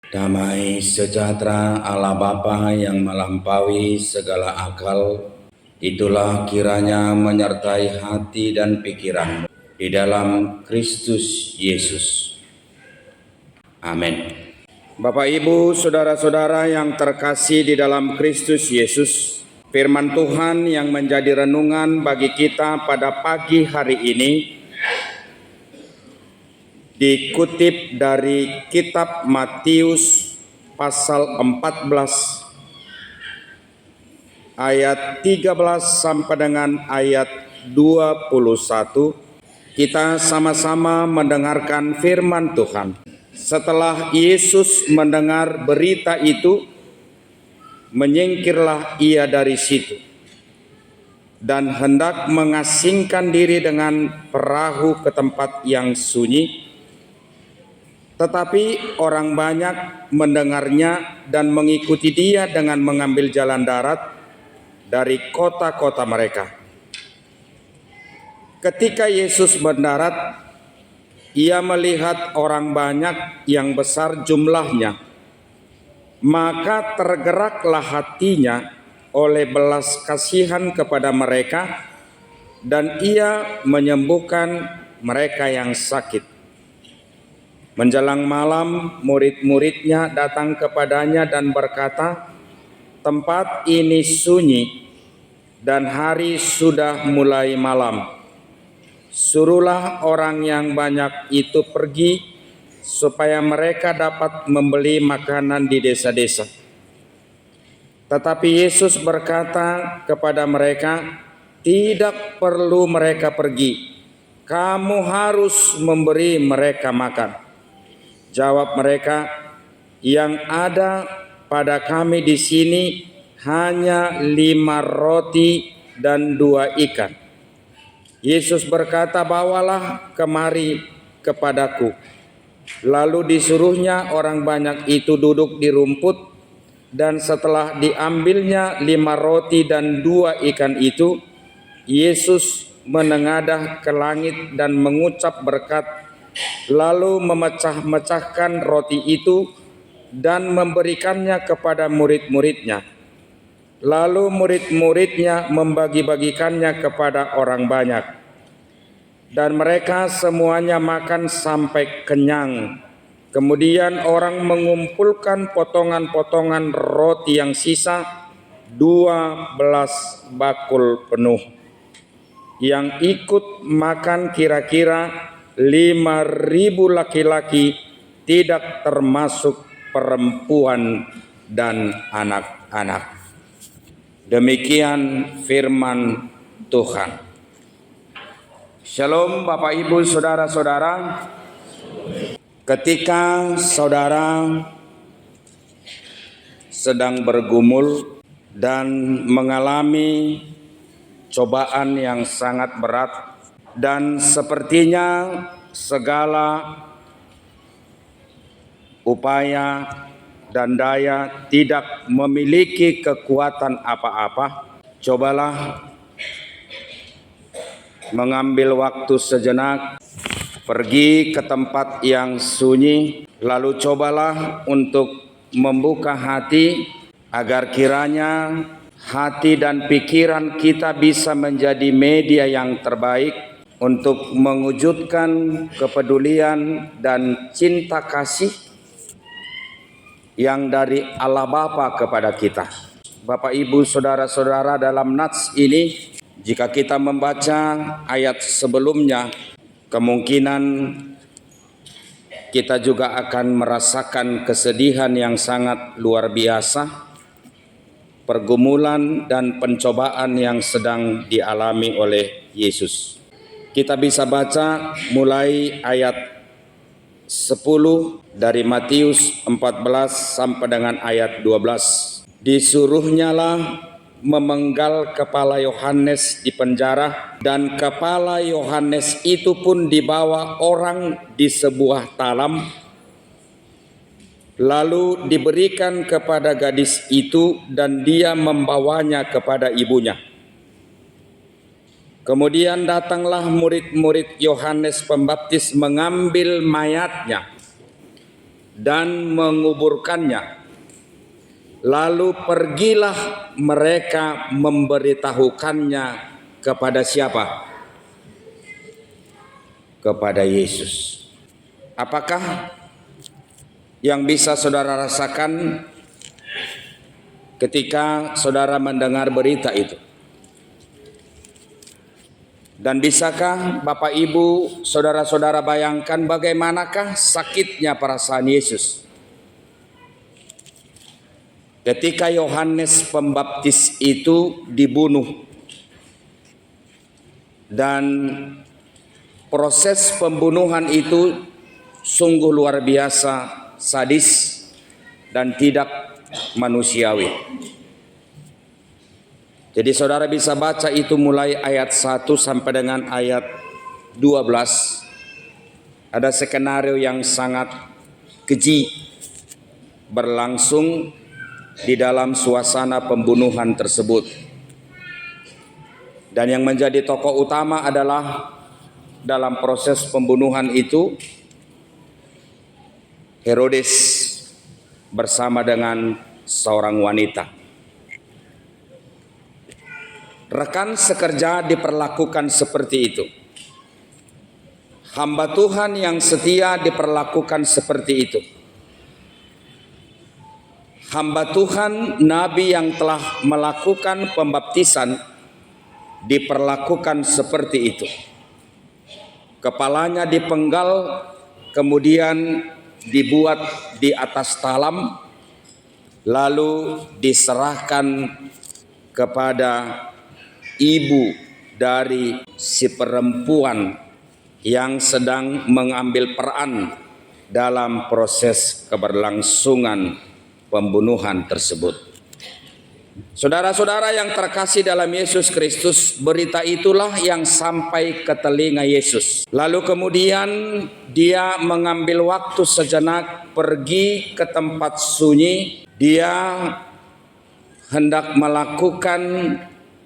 Damai sejahtera Allah Bapa yang melampaui segala akal, itulah kiranya menyertai hati dan pikiranmu di dalam Kristus Yesus. Amin. Bapak, Ibu, saudara-saudara yang terkasih di dalam Kristus Yesus, firman Tuhan yang menjadi renungan bagi kita pada pagi hari ini dikutip dari kitab Matius pasal 14 ayat 13 sampai dengan ayat 21. Kita sama-sama mendengarkan firman Tuhan. Setelah Yesus mendengar berita itu, menyingkirlah ia dari situ dan hendak mengasingkan diri dengan perahu ke tempat yang sunyi. Tetapi orang banyak mendengarnya dan mengikuti dia dengan mengambil jalan darat dari kota-kota mereka. Ketika Yesus mendarat, ia melihat orang banyak yang besar jumlahnya, maka tergeraklah hatinya oleh belas kasihan kepada mereka, dan ia menyembuhkan mereka yang sakit. Menjelang malam, murid-muridnya datang kepadanya dan berkata, "Tempat ini sunyi dan hari sudah mulai malam. Suruhlah orang yang banyak itu pergi supaya mereka dapat membeli makanan di desa-desa." Tetapi Yesus berkata kepada mereka, "Tidak perlu mereka pergi. Kamu harus memberi mereka makan." Jawab mereka, "Yang ada pada kami di sini hanya 5 roti dan 2 ikan." Yesus berkata, "Bawalah kemari kepadaku." Lalu disuruhnya orang banyak itu duduk di rumput, dan setelah diambilnya 5 roti dan 2 ikan itu, Yesus menengadah ke langit dan mengucap berkat, lalu memecah-mecahkan roti itu dan memberikannya kepada murid-muridnya. Lalu murid-muridnya membagi-bagikannya kepada orang banyak. Dan mereka semuanya makan sampai kenyang. Kemudian orang mengumpulkan potongan-potongan roti yang sisa 12 bakul penuh. Yang ikut makan kira-kira 5.000 laki-laki, tidak termasuk perempuan dan anak-anak. Demikian firman Tuhan. Shalom Bapak Ibu saudara-saudara. Ketika saudara sedang bergumul dan mengalami cobaan yang sangat berat, dan sepertinya segala upaya dan daya tidak memiliki kekuatan apa-apa, cobalah mengambil waktu sejenak, pergi ke tempat yang sunyi, lalu cobalah untuk membuka hati agar kiranya hati dan pikiran kita bisa menjadi media yang terbaik untuk mewujudkan kepedulian dan cinta kasih yang dari Allah Bapa kepada kita. Bapak, Ibu, saudara-saudara, dalam nats ini, jika kita membaca ayat sebelumnya, kemungkinan kita juga akan merasakan kesedihan yang sangat luar biasa, pergumulan dan pencobaan yang sedang dialami oleh Yesus. Kita bisa baca mulai ayat 10 dari Matius 14 sampai dengan ayat 12. Disuruhnyalah memenggal kepala Yohanes di penjara, dan kepala Yohanes itu pun dibawa orang di sebuah talam, lalu diberikan kepada gadis itu dan dia membawanya kepada ibunya. Kemudian datanglah murid-murid Yohanes Pembaptis mengambil mayatnya dan menguburkannya. Lalu pergilah mereka memberitahukannya kepada siapa? Kepada Yesus. Apakah yang bisa saudara rasakan ketika saudara mendengar berita itu? Dan bisakah Bapak Ibu, saudara-saudara bayangkan bagaimanakah sakitnya perasaan Yesus ketika Yohanes Pembaptis itu dibunuh, dan proses pembunuhan itu sungguh luar biasa sadis dan tidak manusiawi. Jadi saudara bisa baca itu mulai ayat 1 sampai dengan ayat 12. Ada skenario yang sangat keji berlangsung di dalam suasana pembunuhan tersebut. Dan yang menjadi tokoh utama adalah dalam proses pembunuhan itu Herodes bersama dengan seorang wanita. Rekan sekerja diperlakukan seperti itu. Hamba Tuhan yang setia diperlakukan seperti itu. Hamba Tuhan, nabi yang telah melakukan pembaptisan diperlakukan seperti itu. Kepalanya dipenggal, kemudian dibuat di atas talam, lalu diserahkan kepada ibu dari si perempuan yang sedang mengambil peran dalam proses keberlangsungan pembunuhan tersebut. Saudara-saudara yang terkasih dalam Yesus Kristus, berita itulah yang sampai ke telinga Yesus. Lalu kemudian dia mengambil waktu sejenak pergi ke tempat sunyi. Dia hendak melakukan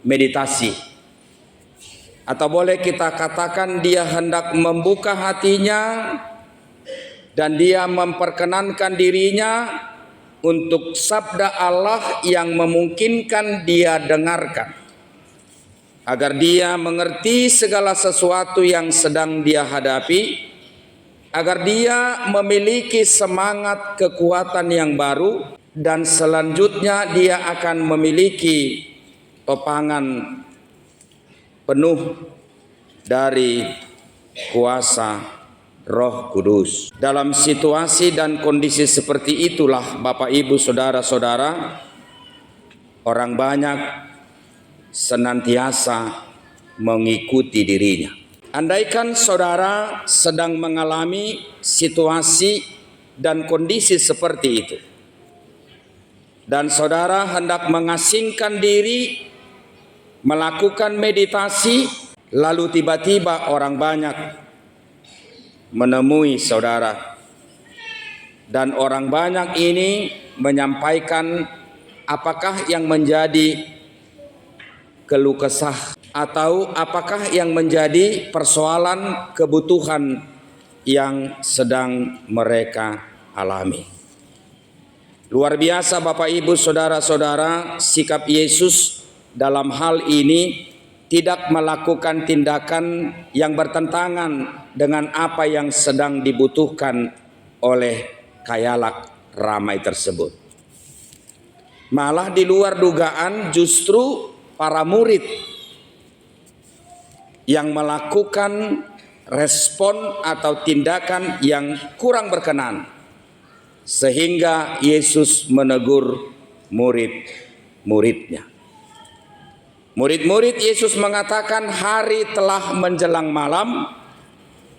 meditasi, atau boleh kita katakan dia hendak membuka hatinya dan dia memperkenankan dirinya untuk sabda Allah yang memungkinkan dia dengarkan, agar dia mengerti segala sesuatu yang sedang dia hadapi, agar dia memiliki semangat kekuatan yang baru, dan selanjutnya dia akan memiliki topangan penuh dari kuasa Roh Kudus. Dalam situasi dan kondisi seperti itulah Bapak Ibu saudara-saudara, orang banyak senantiasa mengikuti dirinya. Andaikan saudara sedang mengalami situasi dan kondisi seperti itu, dan saudara hendak mengasingkan diri, melakukan meditasi, lalu tiba-tiba orang banyak menemui saudara, dan orang banyak ini menyampaikan apakah yang menjadi keluh kesah atau apakah yang menjadi persoalan kebutuhan yang sedang mereka alami. Luar biasa Bapak Ibu saudara-saudara, sikap Yesus dalam hal ini tidak melakukan tindakan yang bertentangan dengan apa yang sedang dibutuhkan oleh khayalak ramai tersebut. Malah di luar dugaan justru para murid yang melakukan respon atau tindakan yang kurang berkenan, sehingga Yesus menegur murid-muridnya. Murid-murid Yesus mengatakan hari telah menjelang malam,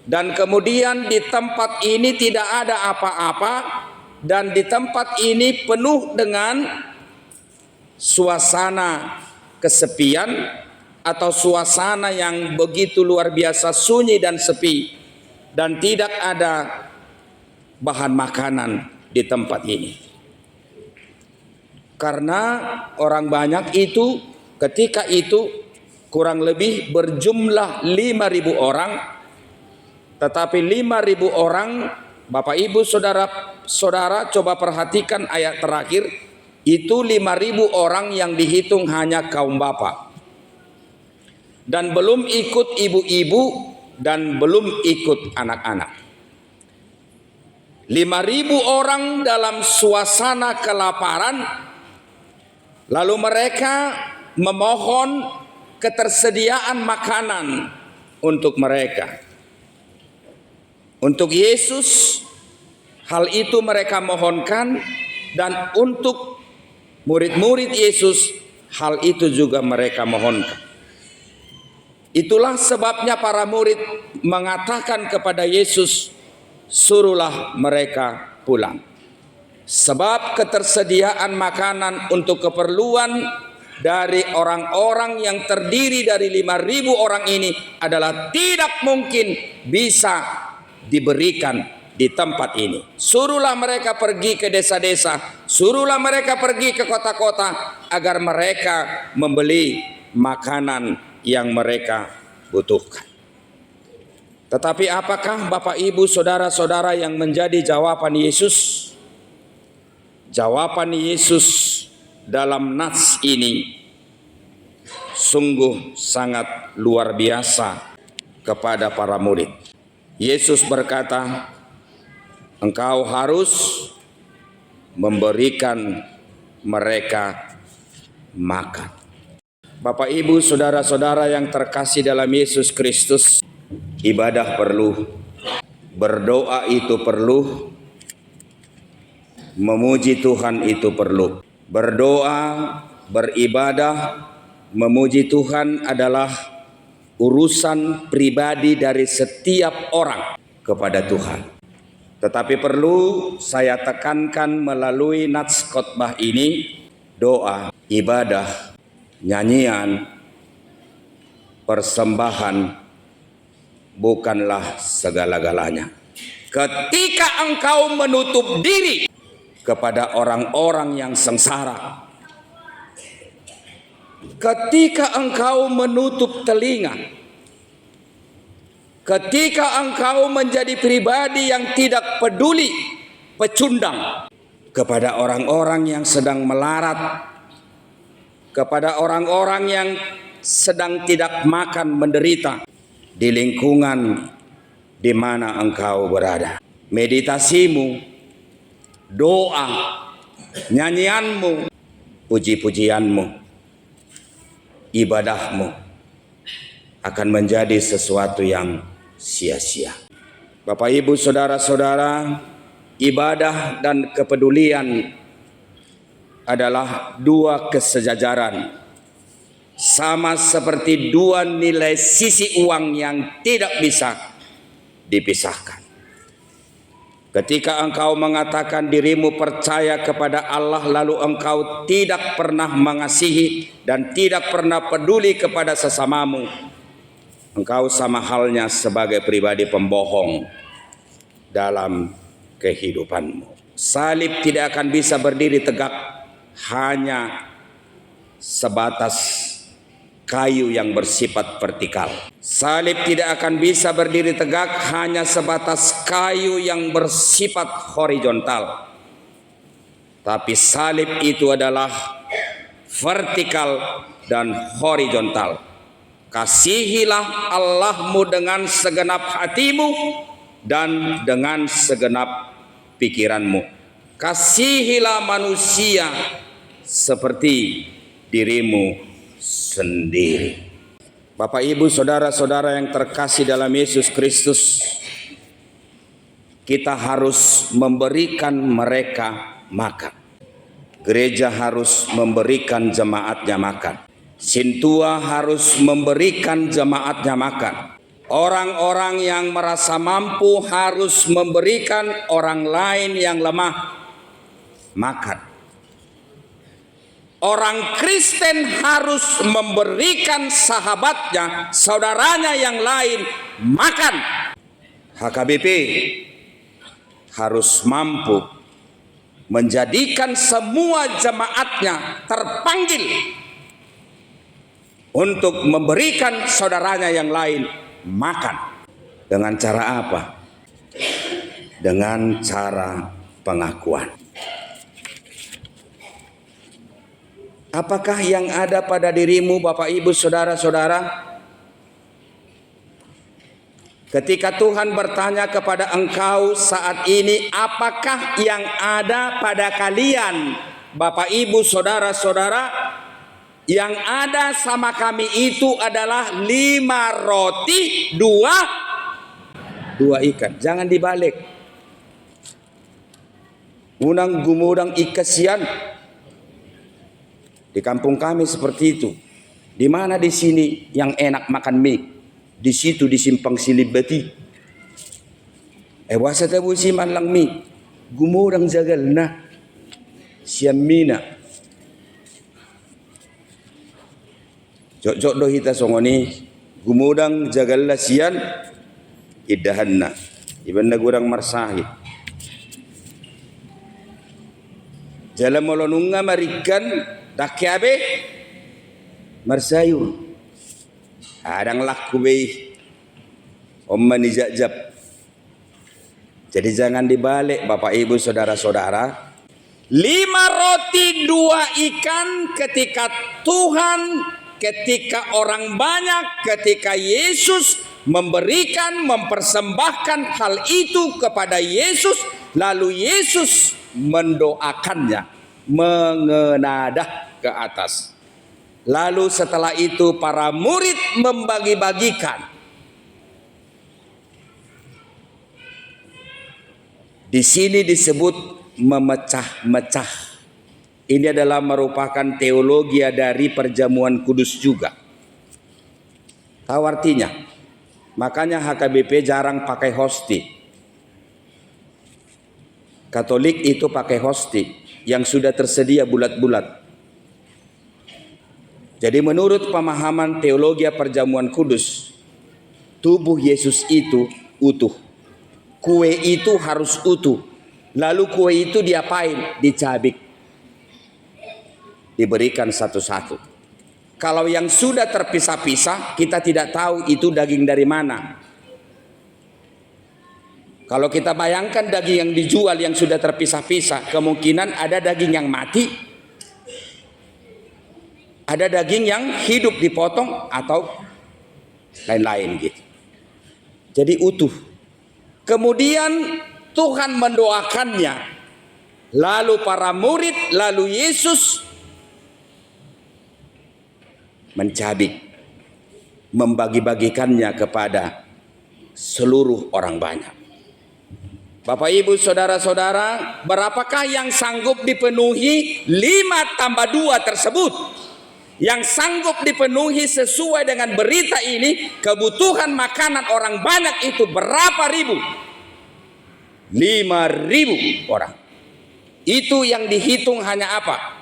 dan kemudian di tempat ini tidak ada apa-apa, dan di tempat ini penuh dengan suasana kesepian atau suasana yang begitu luar biasa sunyi dan sepi, dan tidak ada bahan makanan di tempat ini. Karena orang banyak itu ketika itu kurang lebih berjumlah 5.000 orang, tetapi 5.000 orang Bapak Ibu saudara coba perhatikan ayat terakhir. Itu 5.000 orang yang dihitung hanya kaum bapak. Dan belum ikut ibu-ibu dan belum ikut anak-anak. 5.000 orang dalam suasana kelaparan. Lalu mereka memohon ketersediaan makanan untuk mereka. Untuk Yesus, hal itu mereka mohonkan, dan untuk murid-murid Yesus, hal itu juga mereka mohonkan. Itulah sebabnya para murid mengatakan kepada Yesus, suruhlah mereka pulang. Sebab ketersediaan makanan untuk keperluan dari orang-orang yang terdiri dari 5.000 orang ini adalah tidak mungkin bisa diberikan di tempat ini. Suruhlah mereka pergi ke desa-desa, suruhlah mereka pergi ke kota-kota agar mereka membeli makanan yang mereka butuhkan. Tetapi apakah Bapak Ibu saudara-saudara yang menjadi jawaban Yesus? Jawaban Yesus dalam nats ini sungguh sangat luar biasa kepada para murid. Yesus berkata, engkau harus memberikan mereka makan. Bapak Ibu saudara-saudara yang terkasih dalam Yesus Kristus, ibadah perlu, berdoa itu perlu, memuji Tuhan itu perlu. Berdoa, beribadah, memuji Tuhan adalah urusan pribadi dari setiap orang kepada Tuhan. Tetapi perlu saya tekankan melalui nats khotbah ini, doa, ibadah, nyanyian, persembahan bukanlah segala-galanya. Ketika engkau menutup diri kepada orang-orang yang sengsara, ketika engkau menutup telinga, ketika engkau menjadi pribadi yang tidak peduli, pecundang kepada orang-orang yang sedang melarat, kepada orang-orang yang sedang tidak makan menderita di lingkungan di mana engkau berada. Meditasimu, doa, nyanyianmu, puji-pujianmu, ibadahmu akan menjadi sesuatu yang sia-sia. Bapak Ibu saudara-saudara, ibadah dan kepedulian adalah dua kesejajaran, sama seperti dua nilai sisi uang yang tidak bisa dipisahkan. Ketika engkau mengatakan dirimu percaya kepada Allah, lalu engkau tidak pernah mengasihi dan tidak pernah peduli kepada sesamamu, engkau sama halnya sebagai pribadi pembohong dalam kehidupanmu. Salib tidak akan bisa berdiri tegak hanya sebatas kayu yang bersifat vertikal. Salib tidak akan bisa berdiri tegak hanya sebatas kayu yang bersifat horizontal. Tapi salib itu adalah vertikal dan horizontal. Kasihilah Allahmu dengan segenap hatimu dan dengan segenap pikiranmu. Kasihilah manusia seperti dirimu sendiri. Bapak Ibu saudara-saudara yang terkasih dalam Yesus Kristus, kita harus memberikan mereka makan. Gereja harus memberikan jemaatnya makan. Sintua harus memberikan jemaatnya makan. Orang-orang yang merasa mampu harus memberikan orang lain yang lemah makan. Orang Kristen harus memberikan sahabatnya, saudaranya yang lain makan. HKBP harus mampu menjadikan semua jemaatnya terpanggil untuk memberikan saudaranya yang lain makan. Dengan cara apa? dengan cara pengakuan. Apakah yang ada pada dirimu, Bapak Ibu, saudara-saudara, ketika Tuhan bertanya kepada engkau saat ini, apakah yang ada pada kalian, Bapak Ibu, saudara-saudara? Yang ada sama kami itu adalah 5 roti, 2 ikan. Jangan dibalik. Unang gumudang ikasian. Di kampung kami seperti itu. Di mana di sini yang enak makan mie? Di situ di Simpang Silibati. Wasa tabu si manlang mie. Gumudang jagal na. Siamina. Jok do hita songoni gumudang jagal la sian idahanna. Ibanda gurang marsahid. Jalan molonunga marikan dakyabe marsayur. Adang laku be omma ni jajab. Jadi jangan dibalik, Bapak Ibu saudara-saudara. 5 roti 2 ikan ketika Tuhan, ketika orang banyak, ketika Yesus memberikan, mempersembahkan hal itu kepada Yesus, lalu Yesus mendoakannya, mengenadah ke atas. Lalu setelah itu para murid membagi-bagikan. Di sini disebut memecah-mecah. Ini adalah merupakan teologi dari perjamuan kudus juga. Tahu artinya? Makanya HKBP jarang pakai hosti. Katolik itu pakai hosti yang sudah tersedia bulat-bulat. Jadi menurut pemahaman teologi perjamuan kudus, tubuh Yesus itu utuh. Kue itu harus utuh. Lalu kue itu diapain? Dicabik. Diberikan satu-satu. Kalau yang sudah terpisah-pisah, kita tidak tahu itu daging dari mana. Kalau kita bayangkan daging yang dijual yang sudah terpisah-pisah, kemungkinan ada daging yang mati, ada daging yang hidup dipotong atau lain-lain gitu. Jadi utuh. Kemudian Tuhan mendoakannya. Lalu para murid, lalu Yesus mencabik, membagi-bagikannya kepada seluruh orang banyak. Bapak Ibu saudara-saudara, berapakah yang sanggup dipenuhi 5 tambah 2 tersebut? Yang sanggup dipenuhi sesuai dengan berita ini, kebutuhan makanan orang banyak itu berapa ribu? 5.000 orang. Itu yang dihitung hanya apa?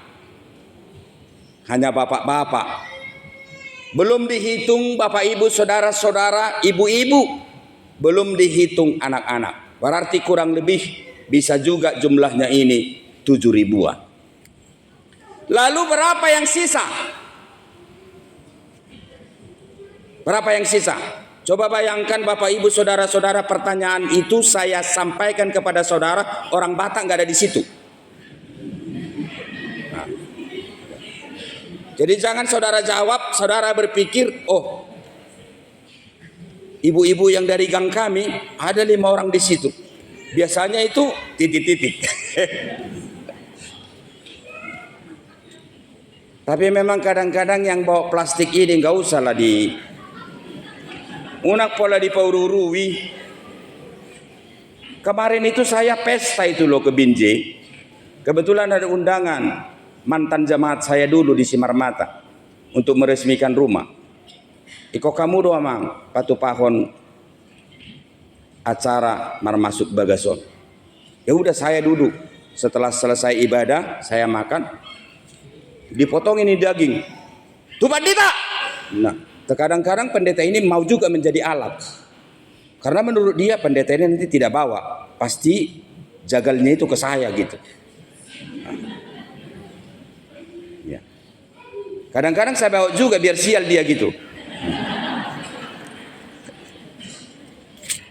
Hanya bapak-bapak. Belum dihitung Bapak Ibu saudara-saudara, ibu-ibu. Belum dihitung anak-anak. Berarti kurang lebih bisa juga jumlahnya ini 7 ribuan. Lalu berapa yang sisa? Berapa yang sisa? Coba bayangkan Bapak Ibu saudara-saudara, pertanyaan itu saya sampaikan kepada saudara, orang Batak nggak ada di situ. Nah. Jadi jangan saudara jawab, saudara berpikir, oh ibu-ibu yang dari gang kami ada 5 orang di situ. Biasanya itu titik-titik. Tapi memang kadang-kadang yang bawa plastik ini nggak usah lah di unak pola di Paururui. Kemarin itu saya pesta itu loh ke Binjai. Kebetulan ada undangan mantan jemaat saya dulu di Simarmata untuk meresmikan rumah. Iko kamu doa mang patu pahon acara marmasuk bagason. Ya udah saya duduk. Setelah selesai ibadah saya makan. Dipotong ini daging. Tuh pendeta. Nah, terkadang-kadang pendeta ini mau juga menjadi alat. Karena menurut dia pendeta ini nanti tidak bawa. Pasti jagalnya itu ke saya gitu. Ya. Kadang-kadang saya bawa juga biar sial dia gitu.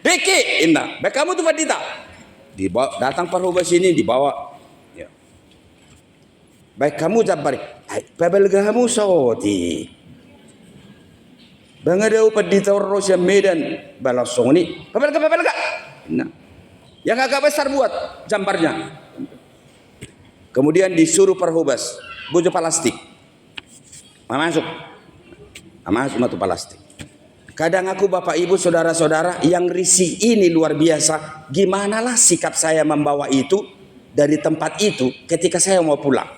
Deki, indah. Baik kamu tuh pendeta. dibawa, datang Parhubas ini dibawa. Ya. Baik kamu Jabari, pebelgamu sawoti. Bangadau paditawar Rosya Medan balasong ini, pebelga. Nah, yang agak besar buat jambarnya. Kemudian disuruh Parhubas, bojo plastik, masuk matu plastik. Kadang aku Bapak Ibu saudara-saudara yang risih ini luar biasa. Gimanalah sikap saya membawa itu dari tempat itu ketika saya mau pulang.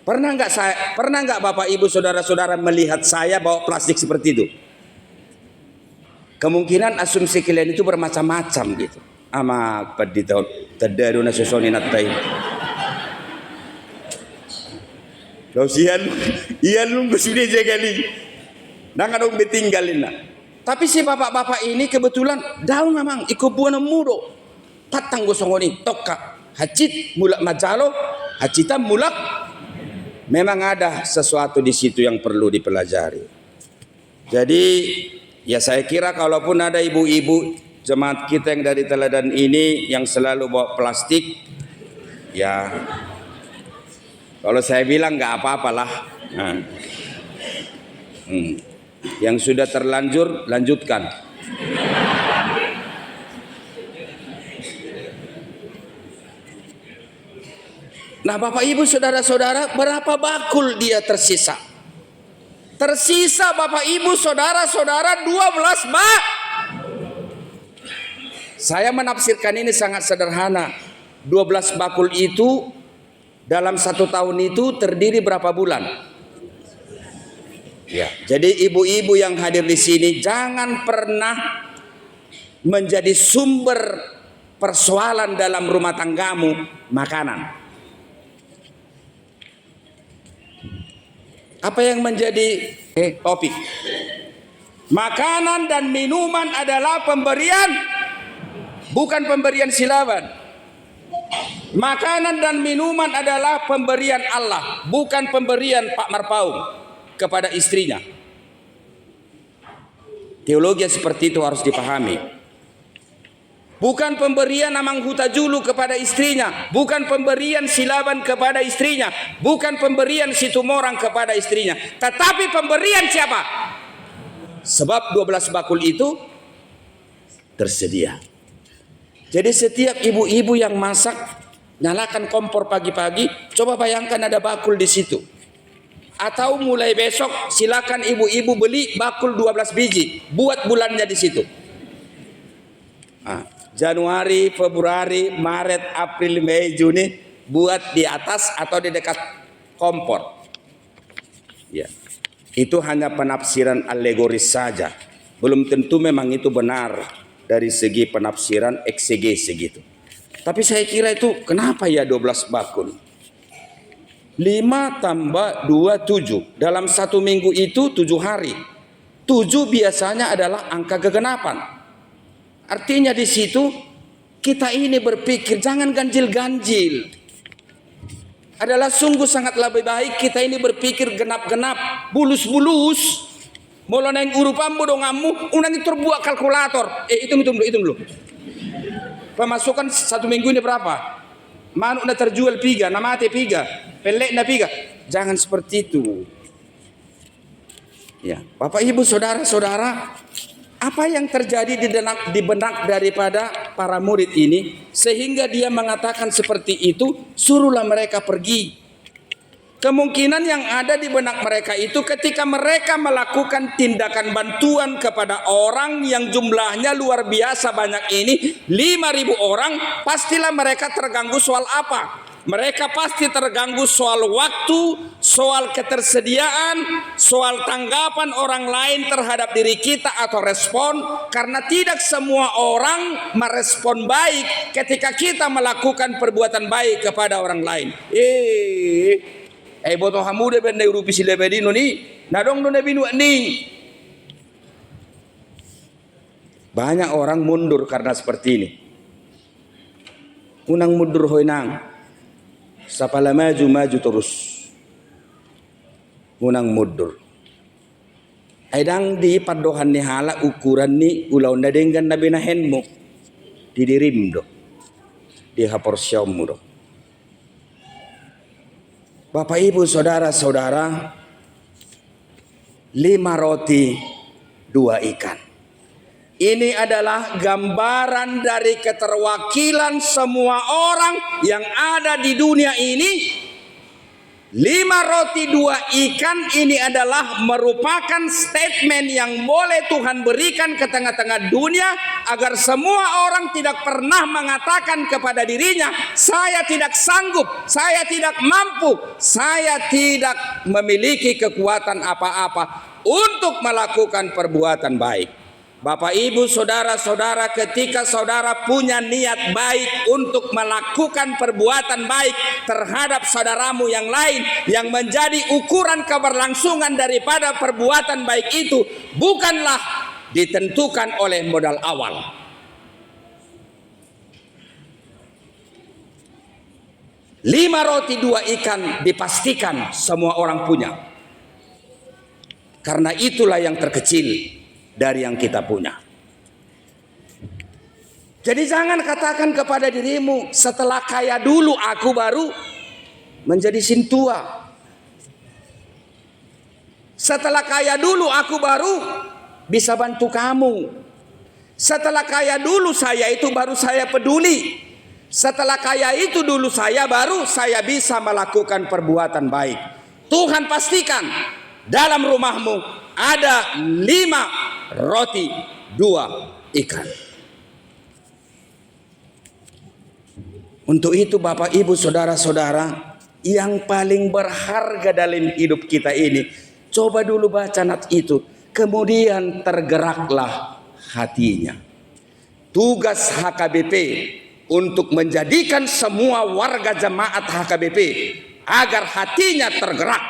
Pernah nggak Bapak Ibu saudara-saudara melihat saya bawa plastik seperti itu? Kemungkinan asumsi kalian itu bermacam-macam gitu. Amak paditau tadaduna susoni natai. Kau iyan lu sudah jagali, nang kadang ditinggalin lah. Tapi si bapak-bapak ini kebetulan daun memang ikut buana mudo, tatang gosongoni toka hacit mulak majalo, hacitam mulak. Memang ada sesuatu di situ yang perlu dipelajari. Jadi ya saya kira kalaupun ada ibu-ibu jemaat kita yang dari teladan ini yang selalu bawa plastik, ya. Kalau saya bilang nggak apa-apalah. Nah. Yang sudah terlanjur lanjutkan. Nah Bapak Ibu saudara-saudara, berapa bakul dia tersisa? Tersisa Bapak Ibu saudara-saudara 12 bak. Saya menafsirkan ini sangat sederhana. 12 bakul itu dalam 1 tahun itu terdiri berapa bulan? Ya, jadi ibu-ibu yang hadir di sini jangan pernah menjadi sumber persoalan dalam rumah tanggamu makanan. Apa yang menjadi topik? Makanan dan minuman adalah pemberian, bukan pemberian silaban. Makanan dan minuman adalah pemberian Allah, bukan pemberian Pak Marpaung kepada istrinya. Teologi seperti itu harus dipahami. Bukan pemberian Amang Hutajulu kepada istrinya, bukan pemberian Silaban kepada istrinya, bukan pemberian Situmorang kepada istrinya, tetapi pemberian siapa? Sebab 12 bakul itu tersedia. Jadi setiap ibu-ibu yang masak, nyalakan kompor pagi-pagi, coba bayangkan ada bakul di situ. Atau mulai besok silakan ibu-ibu beli bakul 12 biji, buat bulannya di situ. Januari, Februari, Maret, April, Mei, Juni, buat di atas atau di dekat kompor. Ya. Itu hanya penafsiran alegoris saja. Belum tentu memang itu benar dari segi penafsiran eksegese gitu. Tapi saya kira itu kenapa ya 12 bakul? 5 tambah 2, 7. Dalam 1 minggu itu 7 hari. 7 biasanya adalah angka kegenapan. Artinya di situ kita ini berpikir jangan ganjil-ganjil. Adalah sungguh sangat lebih baik kita ini berpikir genap-genap, bulus-bulus. Mula neng urupan bodongamu, unang terbuat kalkulator. Hitung dulu. Pemasukan 1 minggu ini berapa? Manuk na terjual 3, na mati 3, pelek na 3. Jangan seperti itu. Ya, Bapak Ibu saudara-saudara, apa yang terjadi di benak daripada para murid ini sehingga dia mengatakan seperti itu, suruhlah mereka pergi. Kemungkinan yang ada di benak mereka itu ketika mereka melakukan tindakan bantuan kepada orang yang jumlahnya luar biasa banyak ini, 5.000 orang, pastilah mereka terganggu soal apa? Mereka pasti terganggu soal waktu, soal ketersediaan, soal tanggapan orang lain terhadap diri kita atau respon, karena tidak semua orang merespon baik ketika kita melakukan perbuatan baik kepada orang lain. Boto hamude benda urupi sile bedino ni nadong do nebinu ni. Banyak orang mundur karena seperti ini. Unang mundur hoinang. Sapala maju terus. Unang mundur. Aidang di padohan ni hala ukuran ni ulau na dengan na binahen mo. Didirim do. Di haporsyom mo do. Bapak ibu saudara-saudara, 5 roti 2 ikan. Ini adalah gambaran dari keterwakilan semua orang yang ada di dunia ini. 5 roti 2 ikan ini adalah merupakan statement yang boleh Tuhan berikan ke tengah-tengah dunia agar semua orang tidak pernah mengatakan kepada dirinya, saya tidak sanggup, saya tidak mampu, saya tidak memiliki kekuatan apa-apa untuk melakukan perbuatan baik. Bapak ibu saudara-saudara, ketika saudara punya niat baik untuk melakukan perbuatan baik terhadap saudaramu yang lain, yang menjadi ukuran keberlangsungan daripada perbuatan baik itu bukanlah ditentukan oleh modal awal. Lima roti 2 ikan dipastikan semua orang punya, karena itulah yang terkecil dari yang kita punya. Jadi jangan katakan kepada dirimu, setelah kaya dulu aku baru menjadi sintua. Setelah kaya dulu aku baru bisa bantu kamu. Setelah kaya dulu saya itu baru saya peduli. Setelah kaya itu dulu saya baru saya bisa melakukan perbuatan baik. Tuhan pastikan dalam rumahmu ada 5 roti 2 ikan. Untuk itu Bapak Ibu saudara-saudara, yang paling berharga dalam hidup kita ini, coba dulu baca nat itu, kemudian tergeraklah hatinya. Tugas HKBP untuk menjadikan semua warga jemaat HKBP agar hatinya tergerak,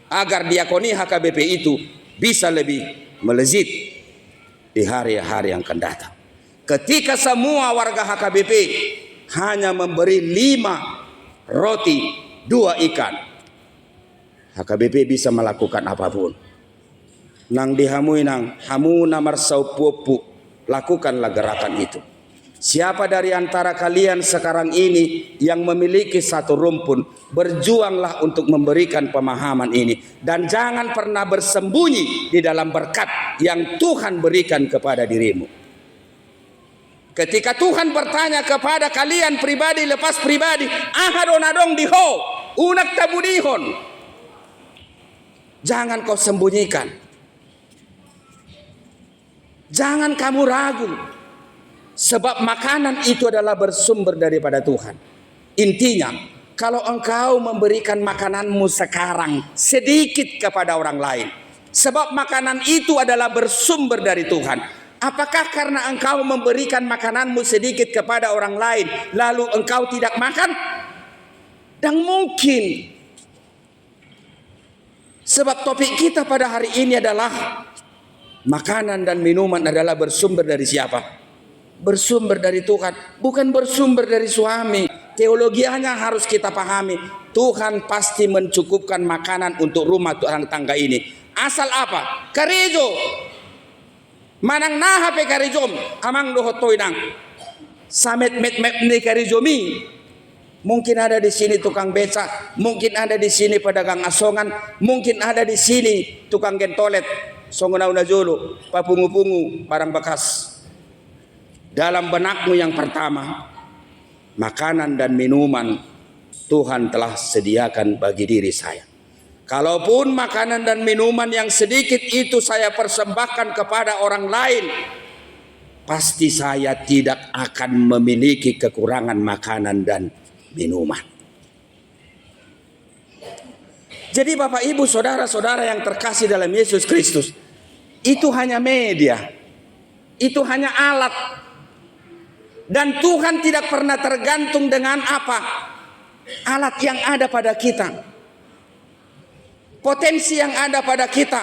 agar diakoni HKBP itu bisa lebih melezit di hari-hari yang akan datang. Ketika semua warga HKBP hanya memberi 5 roti 2 ikan, HKBP bisa melakukan apapun. Nang dihamui nang hamu namar saupupu, lakukanlah gerakan itu. Siapa dari antara kalian sekarang ini yang memiliki satu rumpun, berjuanglah untuk memberikan pemahaman ini. Dan jangan pernah bersembunyi di dalam berkat yang Tuhan berikan kepada dirimu. Ketika Tuhan bertanya kepada kalian pribadi lepas pribadi, ahadonadong diho, unak tabudihon. Jangan kau sembunyikan. Jangan kamu ragu. Sebab makanan itu adalah bersumber daripada Tuhan. Intinya, kalau engkau memberikan makananmu sekarang sedikit kepada orang lain, sebab makanan itu adalah bersumber dari Tuhan. Apakah karena engkau memberikan makananmu sedikit kepada orang lain, lalu engkau tidak makan? Dan mungkin. Sebab topik kita pada hari ini adalah makanan dan minuman adalah bersumber dari siapa? Bersumber dari Tuhan, bukan bersumber dari suami. Teologianya harus kita pahami. Tuhan pasti mencukupkan makanan untuk rumah orang tangga ini. Asal apa? Karijo. Manang naha pe karijom, amang dohotoy nang. Samet met ni karijomi. Mungkin ada di sini tukang beca, mungkin ada di sini pedagang asongan, mungkin ada di sini tukang gentolet, songonauna jolo, papungu-pungu, barang bekas. Dalam benakmu yang pertama, makanan dan minuman Tuhan telah sediakan bagi diri saya. Kalaupun makanan dan minuman yang sedikit itu saya persembahkan kepada orang lain, pasti saya tidak akan memiliki kekurangan makanan dan minuman. Jadi Bapak Ibu saudara-saudara yang terkasih dalam Yesus Kristus, itu hanya media, itu hanya alat. Dan Tuhan tidak pernah tergantung dengan apa alat yang ada pada kita, potensi yang ada pada kita.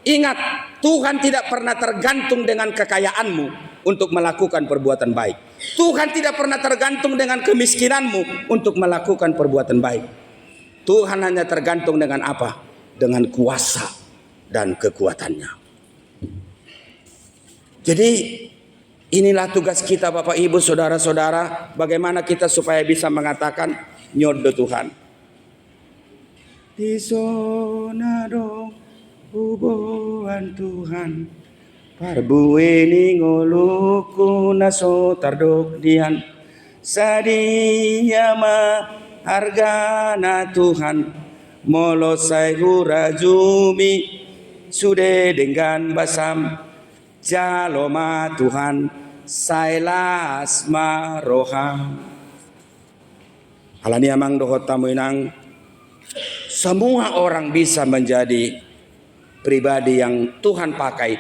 Ingat, Tuhan tidak pernah tergantung dengan kekayaanmu untuk melakukan perbuatan baik. Tuhan tidak pernah tergantung dengan kemiskinanmu untuk melakukan perbuatan baik. Tuhan hanya tergantung dengan apa? Dengan kuasa dan kekuatannya. Jadi inilah tugas kita Bapak Ibu Saudara-saudara, bagaimana kita supaya bisa mengatakan nyodo Tuhan. Di zona dong hubuan Tuhan, parbueni ngoluku naso tardok dian, sadia ma hargana Tuhan, molo sai hurajumi sude dengan basam, jaloma Tuhan sailas maroha. Alani amang dohot tamu inang, semua orang bisa menjadi pribadi yang Tuhan pakai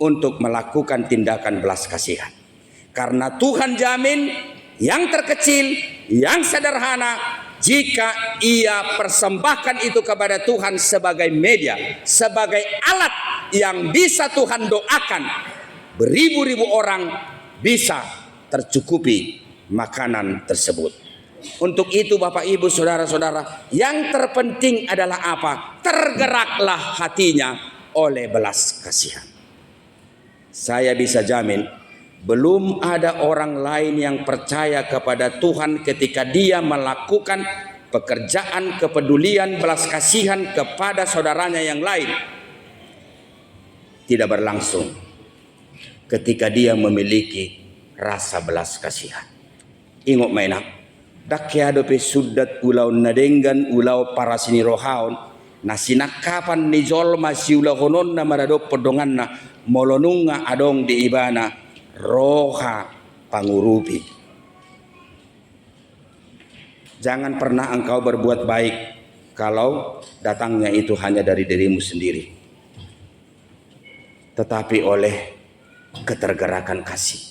untuk melakukan tindakan belas kasihan. Karena Tuhan jamin yang terkecil, yang sederhana, jika ia persembahkan itu kepada Tuhan sebagai media, sebagai alat yang bisa Tuhan doakan, beribu-ribu orang bisa tercukupi makanan tersebut. Untuk itu Bapak Ibu Saudara-saudara, yang terpenting adalah apa? Tergeraklah hatinya oleh belas kasihan. Saya bisa jamin belum ada orang lain yang percaya kepada Tuhan ketika dia melakukan pekerjaan kepedulian belas kasihan kepada saudaranya yang lain tidak berlangsung ketika dia memiliki rasa belas kasihan. Ingat mainak, dakyado pe sudat ulau nadenggan ulau para sini rohaon, nasinakapan ni jolma si ulau honon na marado podongan na molonunga adong di ibana roha pangurupi. Jangan pernah engkau berbuat baik kalau datangnya itu hanya dari dirimu sendiri, tetapi oleh ketergerakan kasih.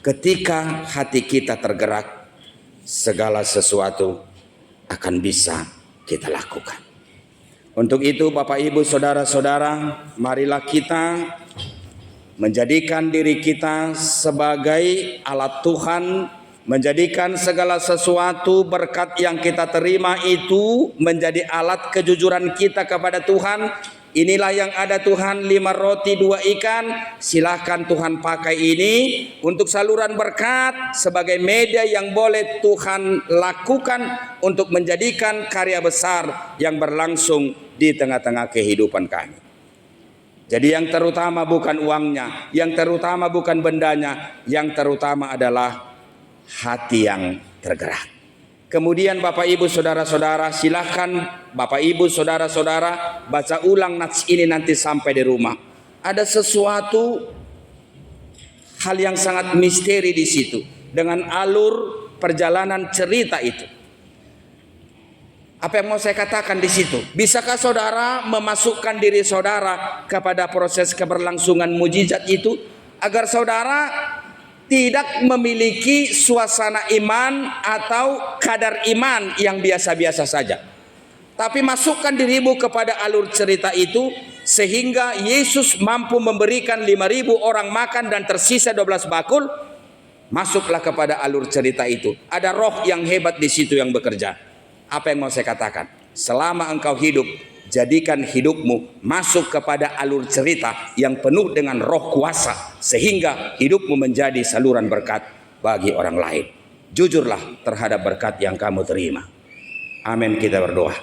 Ketika hati kita tergerak, segala sesuatu akan bisa kita lakukan. Untuk itu Bapak Ibu Saudara-saudara, marilah kita menjadikan diri kita sebagai alat Tuhan, menjadikan segala sesuatu berkat yang kita terima itu menjadi alat kejujuran kita kepada Tuhan. Inilah yang ada Tuhan, 5 roti 2 ikan, silahkan Tuhan pakai ini untuk saluran berkat sebagai media yang boleh Tuhan lakukan untuk menjadikan karya besar yang berlangsung di tengah-tengah kehidupan kami. Jadi yang terutama bukan uangnya, yang terutama bukan bendanya, yang terutama adalah hati yang tergerak. Kemudian Bapak Ibu Saudara-saudara, silakan Bapak Ibu Saudara-saudara baca ulang nats ini nanti sampai di rumah. Ada sesuatu hal yang sangat misteri di situ dengan alur perjalanan cerita itu. Apa yang mau saya katakan di situ? Bisakah saudara memasukkan diri saudara kepada proses keberlangsungan mujizat itu agar saudara tidak memiliki suasana iman atau kadar iman yang biasa-biasa saja, tapi masukkan dirimu kepada alur cerita itu sehingga Yesus mampu memberikan 5.000 orang makan dan tersisa 12 bakul. Masuklah kepada alur cerita itu. Ada roh yang hebat di situ yang bekerja. Apa yang mau saya katakan? Selama engkau hidup, jadikan hidupmu masuk kepada alur cerita yang penuh dengan roh kuasa, sehingga hidupmu menjadi saluran berkat bagi orang lain. Jujurlah terhadap berkat yang kamu terima. Amin. Kita berdoa.